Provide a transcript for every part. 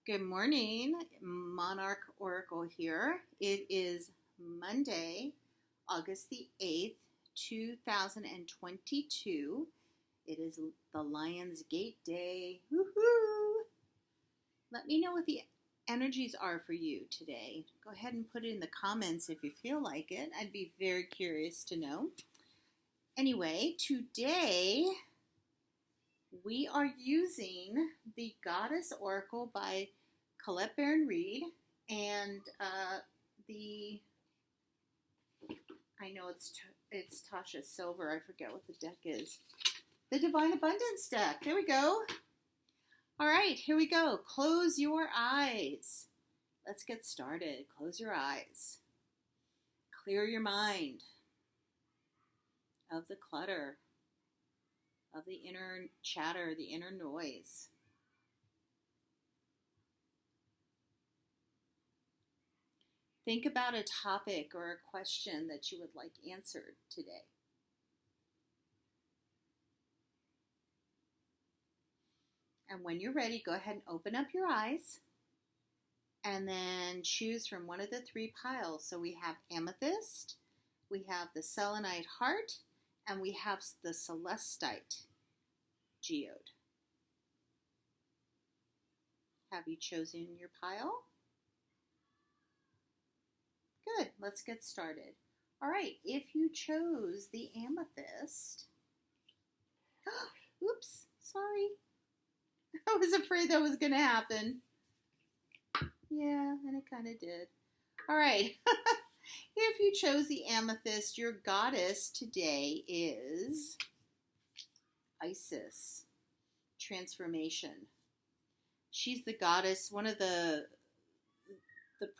Good morning, Monarch Oracle here. It is Monday, August the 8th, 2022. It is the Lion's Gate Day. Woohoo! Let me know what the energies are for you today. Go ahead and put it in the comments if you feel like it. I'd be very curious to know. Anyway, today we are using the Goddess Oracle by Colette Baron Reid, and the I know it's Tasha Silver. I forget what the deck is. The Divine Abundance deck. There we go. All right, here we go. Close your eyes. Let's get started. Close your eyes. Clear your mind of the clutter, of the inner chatter, the inner noise. Think about a topic or a question that you would like answered today. And when you're ready, go ahead and open up your eyes and then choose from one of the three piles. So we have Amethyst, we have the Selenite Heart, and we have the Celestite Geode. Have you chosen your pile? Good, let's get started. All right, if you chose the Amethyst, oops, sorry. I was afraid that was going to happen. Yeah, and it kind of did. All right. If you chose the Amethyst, your goddess today is Isis, transformation. She's the goddess, one of the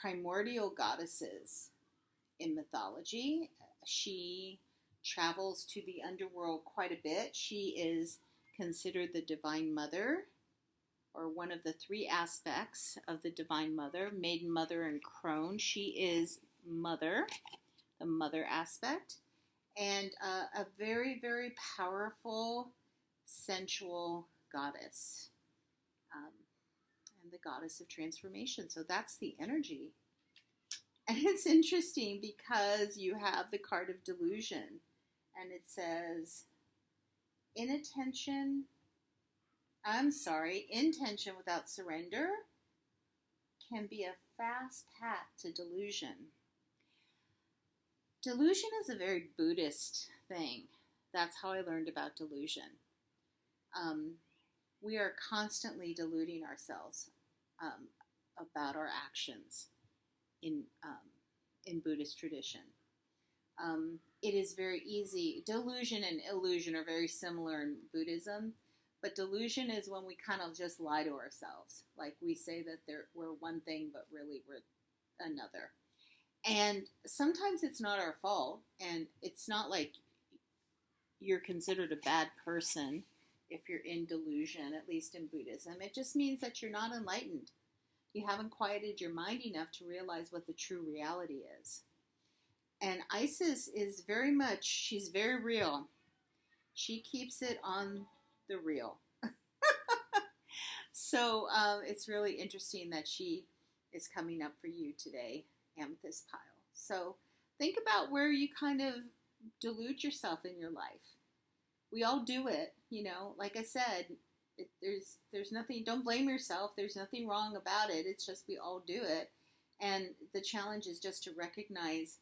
primordial goddesses in mythology. She travels to the underworld quite a bit. She is considered the Divine Mother, or one of the three aspects of the Divine Mother, Maiden, Mother, and Crone. She is Mother, the Mother aspect, and a very, very powerful, sensual goddess, and the goddess of transformation. So that's the energy. And it's interesting because you have the card of delusion, and it says, intention without surrender can be a fast path to delusion. Delusion is a very Buddhist thing. That's how I learned about delusion. We are constantly deluding ourselves about our actions in Buddhist tradition. It is very easy. Delusion and illusion are very similar in Buddhism. But delusion is when we kind of just lie to ourselves. Like we say that we're one thing, but really we're another. And sometimes it's not our fault. And it's not like you're considered a bad person if you're in delusion, at least in Buddhism. It just means that you're not enlightened. You haven't quieted your mind enough to realize what the true reality is. And Isis is she's very real. She keeps it on the real. So it's really interesting that she is coming up for you today, Amethyst pile. So think about where you kind of delude yourself in your life. We all do it, like I said, there's nothing, don't blame yourself. There's nothing wrong about it. It's just we all do it. And the challenge is just to recognize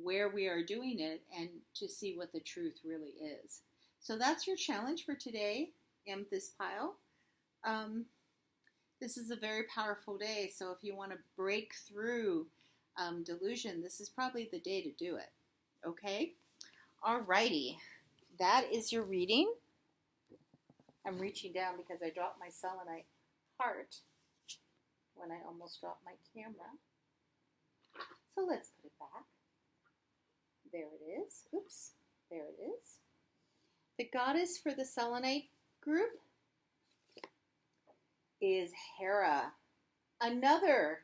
where we are doing it and to see what the truth really is. So that's your challenge for today, Amethyst pile. This is a very powerful day, so if you want to break through delusion, this is probably the day to do it. Okay? Alrighty. That is your reading. I'm reaching down because I dropped my selenite heart when I almost dropped my camera. So let's put it back. There it is. Oops. There it is. The goddess for the selenite group is Hera, another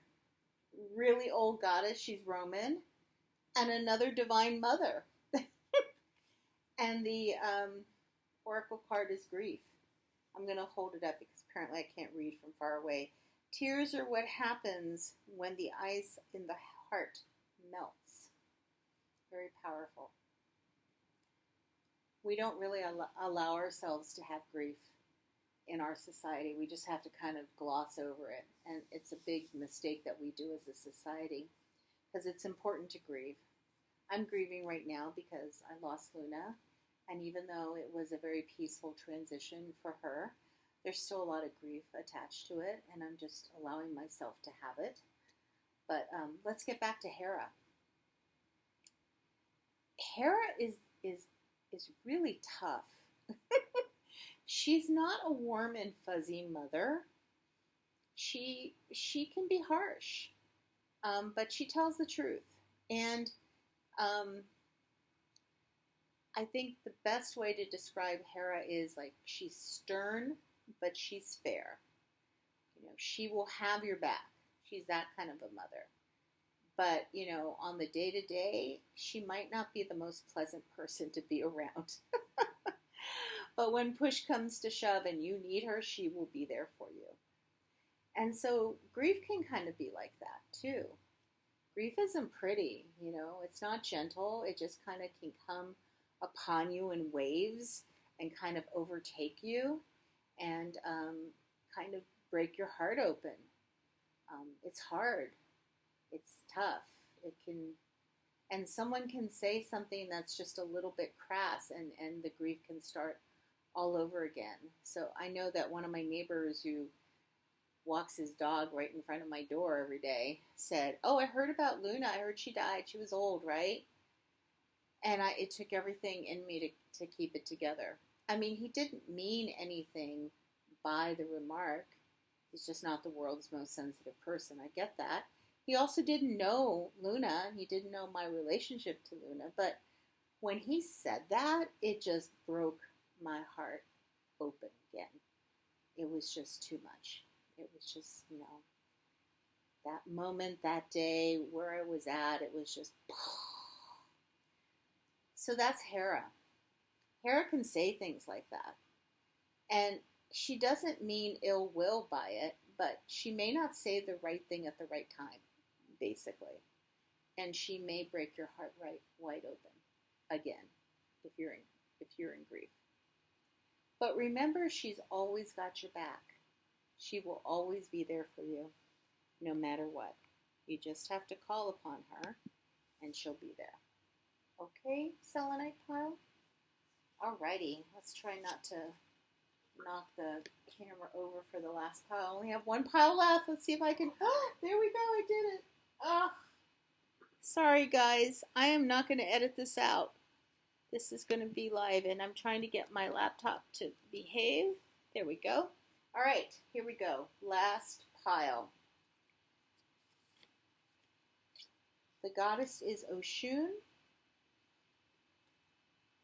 really old goddess. She's Roman, and another divine mother. And the oracle card is grief. I'm going to hold it up because apparently I can't read from far away. Tears are what happens when the ice in the heart melts. Very powerful. We don't really allow ourselves to have grief in our society. We just have to kind of gloss over it. And it's a big mistake that we do as a society because it's important to grieve. I'm grieving right now because I lost Luna. And even though it was a very peaceful transition for her, there's still a lot of grief attached to it. And I'm just allowing myself to have it. But let's get back to Hera. Hera is really tough. She's not a warm and fuzzy mother. She can be harsh, but she tells the truth. And I think the best way to describe Hera is like she's stern, but she's fair. You know, she will have your back. She's that kind of a mother. But, you know, on the day to day, she might not be the most pleasant person to be around. But when push comes to shove and you need her, she will be there for you. And so grief can kind of be like that too. Grief isn't pretty, you know, it's not gentle. It just kind of can come upon you in waves and kind of overtake you and kind of break your heart open. It's hard. It's tough. It can, and someone can say something that's just a little bit crass and the grief can start all over again. So I know that one of my neighbors who walks his dog right in front of my door every day said, "Oh, I heard about Luna. I heard she died. She was old, right?" And it took everything in me to keep it together. I mean, he didn't mean anything by the remark. He's just not the world's most sensitive person. I get that. He also didn't know Luna. He didn't know my relationship to Luna. But when he said that, it just broke my heart open again. It was just too much. It was just, you know, that moment, that day, where I was at, it was just. So that's Hera. Hera can say things like that. And she doesn't mean ill will by it, but she may not say the right thing at the right time, basically. And she may break your heart right wide open again if you're in grief. But remember, she's always got your back. She will always be there for you, no matter what. You just have to call upon her, and she'll be there. Okay, selenite pile? Alrighty, let's try not to knock the camera over for the last pile. I only have one pile left. Let's see if I can. Oh, there we go. I did it. Oh, sorry, guys. I am not going to edit this out. This is going to be live, and I'm trying to get my laptop to behave. There we go. All right, here we go. Last pile. The goddess is Oshun,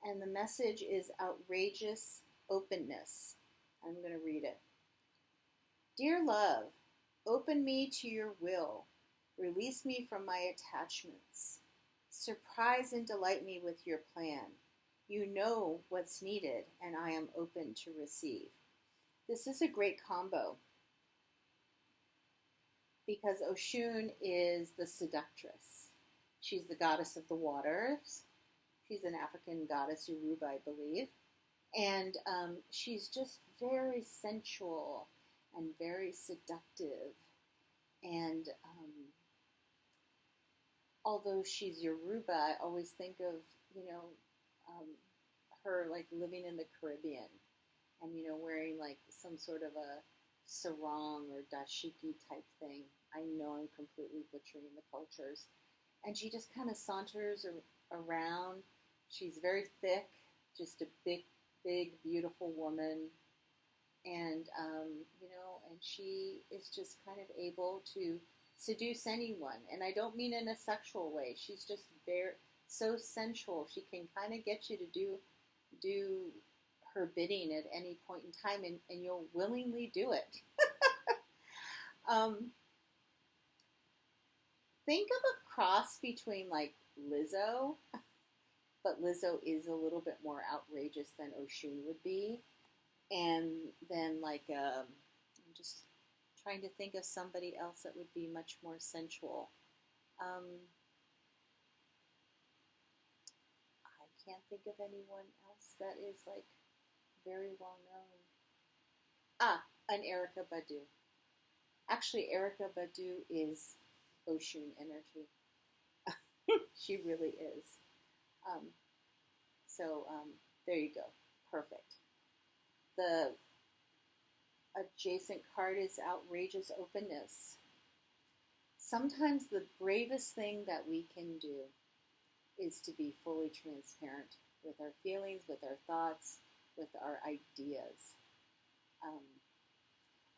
and the message is outrageous openness. I'm going to read it. Dear love, open me to your will. Release me from my attachments. Surprise and delight me with your plan. You know what's needed, and I am open to receive. This is a great combo because Oshun is the seductress. She's the goddess of the waters. She's an African goddess, Yoruba, I believe. And she's just very sensual and very seductive. And although she's Yoruba, I always think of, her like living in the Caribbean and, wearing like some sort of a sarong or dashiki type thing. I know I'm completely butchering the cultures. And she just kind of saunters around. She's very thick, just a big, beautiful woman. And, and she is just kind of able to seduce anyone. And I don't mean in a sexual way. She's just so sensual. She can kind of get you to do her bidding at any point in time, and you'll willingly do it. Think of a cross between like Lizzo, but Lizzo is a little bit more outrageous than Oshun would be. And then like, I'm just Trying to think of somebody else that would be much more sensual. Um, I can't think of anyone else that is like very well known. Ah, an Erica Badu. Actually, Erica Badu is Oshun energy. She really is. Um, so there you go. Perfect. The adjacent card is outrageous openness. Sometimes the bravest thing that we can do is to be fully transparent with our feelings, with our thoughts, with our ideas. Um,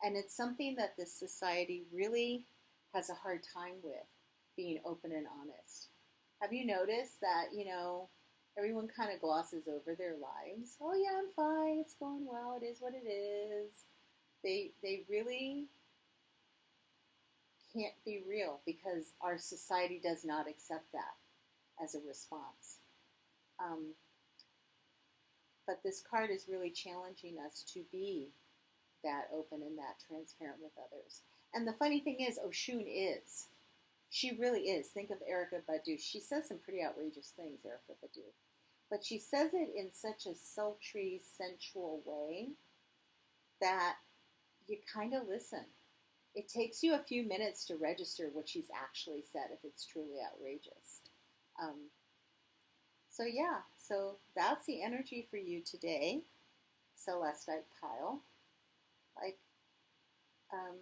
and it's something that this society really has a hard time with, being open and honest. Have you noticed that, everyone kind of glosses over their lives? Oh, yeah, I'm fine. It's going well. It is what it is. They really can't be real because our society does not accept that as a response. Um, but this card is really challenging us to be that open and that transparent with others. And the funny thing is, Oshun is. She really is. Think of Erica Badu. She says some pretty outrageous things, Erica Badu. But she says it in such a sultry, sensual way that you kind of listen. It takes you a few minutes to register what she's actually said if it's truly outrageous. Um, so that's the energy for you today, Celestite Kyle. Like, um,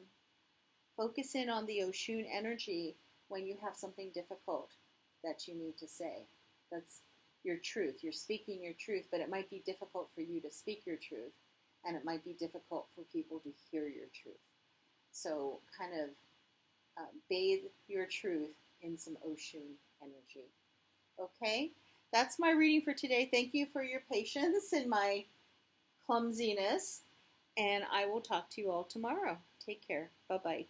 focus in on the Oshun energy when you have something difficult that you need to say. That's your truth. You're speaking your truth, but it might be difficult for you to speak your truth, and it might be difficult for people to hear your truth. So kind of bathe your truth in some Oshun energy. Okay? That's my reading for today. Thank you for your patience and my clumsiness, and I will talk to you all tomorrow. Take care. Bye-bye.